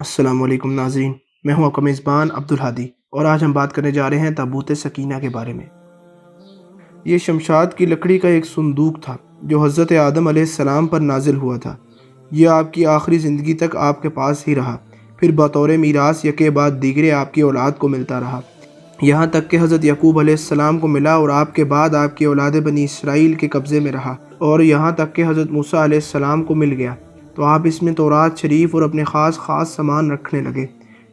السلام علیکم ناظرین، میں ہوں آپ کا میزبان عبدالہادی اور آج ہم بات کرنے جا رہے ہیں تابوت سکینہ کے بارے میں۔ یہ شمشاد کی لکڑی کا ایک صندوق تھا جو حضرت آدم علیہ السلام پر نازل ہوا تھا۔ یہ آپ کی آخری زندگی تک آپ کے پاس ہی رہا، پھر بطور میراث یکے بعد دیگرے آپ کی اولاد کو ملتا رہا، یہاں تک کہ حضرت یعقوب علیہ السلام کو ملا اور آپ کے بعد آپ کی اولاد بنی اسرائیل کے قبضے میں رہا، اور یہاں تک کہ حضرت موسیٰ علیہ السلام کو مل گیا تو آپ اس میں تورات شریف اور اپنے خاص سامان رکھنے لگے۔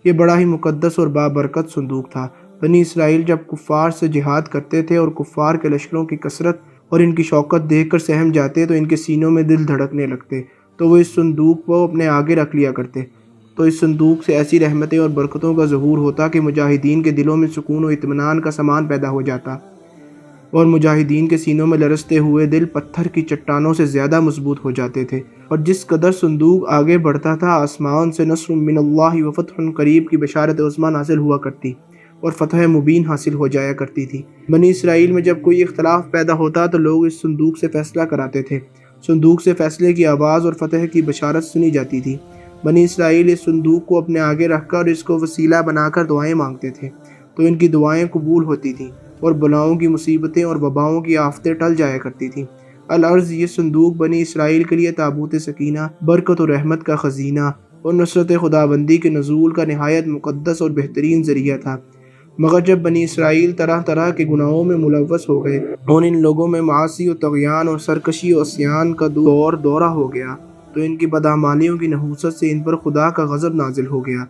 یہ بڑا ہی مقدس اور بابرکت صندوق تھا۔ بنی اسرائیل جب کفار سے جہاد کرتے تھے اور کفار کے لشکروں کی کثرت اور ان کی شوکت دیکھ کر سہم جاتے تو ان کے سینوں میں دل دھڑکنے لگتے، تو وہ اس صندوق کو اپنے آگے رکھ لیا کرتے، تو اس صندوق سے ایسی رحمتیں اور برکتوں کا ظہور ہوتا کہ مجاہدین کے دلوں میں سکون و اطمینان کا سامان پیدا ہو جاتا، اور مجاہدین کے سینوں میں لرزتے ہوئے دل پتھر کی چٹانوں سے زیادہ مضبوط ہو جاتے تھے۔ اور جس قدر صندوق آگے بڑھتا تھا، آسمان سے نصر من اللہ و فتح قریب کی بشارت عظمیٰ نازل ہوا کرتی اور فتح مبین حاصل ہو جایا کرتی تھی۔ بنی اسرائیل میں جب کوئی اختلاف پیدا ہوتا تو لوگ اس صندوق سے فیصلہ کراتے تھے۔ صندوق سے فیصلے کی آواز اور فتح کی بشارت سنی جاتی تھی۔ بنی اسرائیل اس صندوق کو اپنے آگے رکھ کر اس کو وسیلہ بنا کر دعائیں مانگتے تھے، تو ان کی دعائیں قبول ہوتی تھیں اور بلاؤں کی مصیبتیں اور وباؤں کی آفتیں ٹل جایا کرتی تھیں۔ الارض یہ صندوق بنی اسرائیل کے لیے تابوت سکینہ، برکت و رحمت کا خزینہ اور نصرت خداوندی کے نزول کا نہایت مقدس اور بہترین ذریعہ تھا۔ مگر جب بنی اسرائیل طرح طرح کے گناہوں میں ملوث ہو گئے اور ان لوگوں میں معاصی و طغیان اور سرکشی و عصیان کا دورہ ہو گیا، تو ان کی بدعمالیوں کی نحوست سے ان پر خدا کا غضب نازل ہو گیا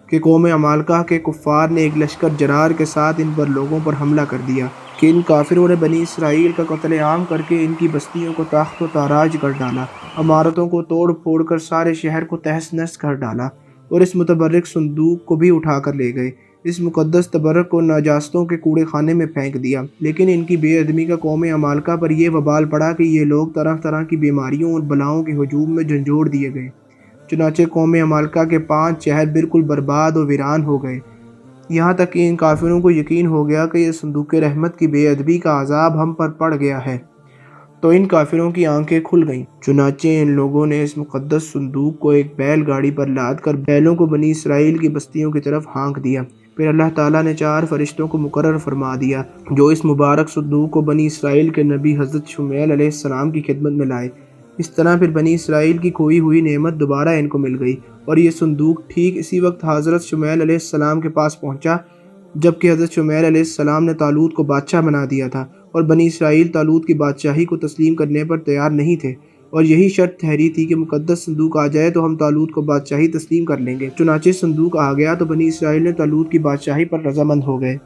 کہ قوم عمالقہ کے کفار نے ایک لشکر جرار کے ساتھ ان پر لوگوں پر حملہ کر دیا کہ ان کافروں نے بنی اسرائیل کا قتل عام کر کے ان کی بستیوں کو تاخت و تاراج کر ڈالا، عمارتوں کو توڑ پھوڑ کر سارے شہر کو تہس نہس کر ڈالا، اور اس متبرک صندوق کو بھی اٹھا کر لے گئے، اس مقدس تبرک کو نجاستوں کے کوڑے خانے میں پھینک دیا۔ لیکن ان کی بے ادبی کا قوم عمالقہ پر یہ وبال پڑا کہ یہ لوگ طرح طرح کی بیماریوں اور بلاؤں کے ہجوم میں جھنجھوڑ دیے گئے۔ چنانچہ قوم عمالقہ کے 5 شہر بالکل برباد و ویران ہو گئے، یہاں تک کہ ان کافروں کو یقین ہو گیا کہ یہ صندوق رحمت کی بے ادبی کا عذاب ہم پر پڑ گیا ہے، تو ان کافروں کی آنکھیں کھل گئیں۔ چنانچہ ان لوگوں نے اس مقدس صندوق کو ایک بیل گاڑی پر لاد کر بیلوں کو بنی اسرائیل کی بستیوں کی طرف ہانک دیا۔ پھر اللہ تعالیٰ نے 4 فرشتوں کو مقرر فرما دیا جو اس مبارک صندوق کو بنی اسرائیل کے نبی حضرت شمیل علیہ السلام کی خدمت میں لائے۔ اس طرح پھر بنی اسرائیل کی کھوئی ہوئی نعمت دوبارہ ان کو مل گئی، اور یہ صندوق ٹھیک اسی وقت حضرت شمیل علیہ السلام کے پاس پہنچا جبکہ حضرت شمیل علیہ السلام نے طالوت کو بادشاہ بنا دیا تھا، اور بنی اسرائیل طالوت کی بادشاہی کو تسلیم کرنے پر تیار نہیں تھے، اور یہی شرط ٹھہری تھی کہ مقدس صندوق آ جائے تو ہم طالوت کو بادشاہی تسلیم کر لیں گے۔ چنانچہ صندوق آ گیا تو بنی اسرائیل نے طالوت کی بادشاہی پر رضامند ہو گئے۔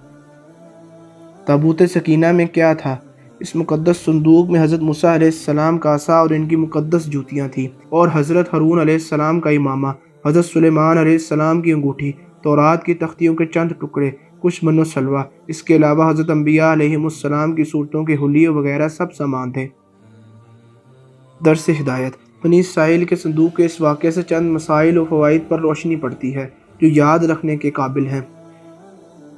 تابوت سکینہ میں کیا تھا؟ اس مقدس صندوق میں حضرت موسیٰ علیہ السلام کا عصا اور ان کی مقدس جوتیاں تھیں، اور حضرت ہارون علیہ السلام کا امامہ، حضرت سلیمان علیہ السلام کی انگوٹھی، تورات کی تختیوں کے چند ٹکڑے، کچھ من و سلوہ، اس کے علاوہ حضرت انبیاء علیہم السلام کی صورتوں کے حلیے وغیرہ سب سامان تھے۔ درس ہدایت: بنی اسرائیل کے صندوق کے اس واقعے سے چند مسائل و فوائد پر روشنی پڑتی ہے جو یاد رکھنے کے قابل ہیں۔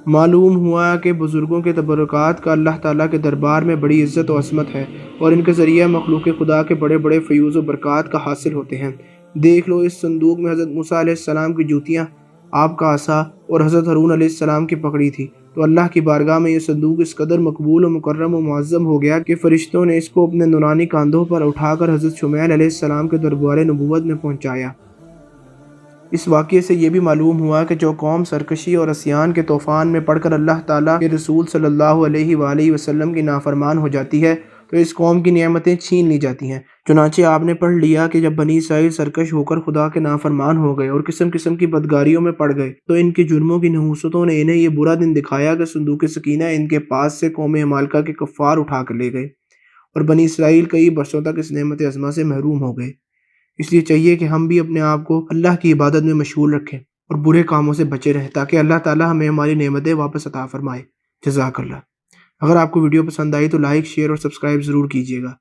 معلوم ہوا کہ بزرگوں کے تبرکات کا اللہ تعالیٰ کے دربار میں بڑی عزت و عظمت ہے، اور ان کے ذریعہ مخلوق خدا کے بڑے بڑے فیوز و برکات کا حاصل ہوتے ہیں۔ دیکھ لو، اس صندوق میں حضرت موسیٰ علیہ السلام کی جوتیاں، آپ کا عصا اور حضرت ہارون علیہ السلام کی پگڑی تھی، تو اللہ کی بارگاہ میں یہ صندوق اس قدر مقبول و مکرم و معظم ہو گیا کہ فرشتوں نے اس کو اپنے نورانی کاندھوں پر اٹھا کر حضرت شمیل علیہ السلام کے دربار نبوت میں پہنچایا۔ اس واقعے سے یہ بھی معلوم ہوا کہ جو قوم سرکشی اور عصیان کے طوفان میں پڑ کر اللہ تعالیٰ کے رسول صلی اللہ علیہ وآلہ وسلم کی نافرمان ہو جاتی ہے تو اس قوم کی نعمتیں چھین لی جاتی ہیں۔ چنانچہ آپ نے پڑھ لیا کہ جب بنی اسرائیل سرکش ہو کر خدا کے نافرمان ہو گئے اور قسم قسم کی بدکاریوں میں پڑ گئے تو ان کے جرموں کی نحوستوں نے انہیں یہ برا دن دکھایا کہ صندوق سکینہ ان کے پاس سے قوم عمالقہ کے کفار اٹھا کر لے گئے، اور بنی اسرائیل کئی برسوں تک اس نعمت عظمیٰ سے محروم ہو گئے۔ اس لیے چاہیے کہ ہم بھی اپنے آپ کو اللہ کی عبادت میں مشغول رکھیں اور برے کاموں سے بچے رہیں تاکہ اللہ تعالیٰ ہمیں ہماری نعمتیں واپس عطا فرمائے۔ جزاک اللہ۔ اگر آپ کو ویڈیو پسند آئی تو لائک، شیئر اور سبسکرائب ضرور کیجیے گا۔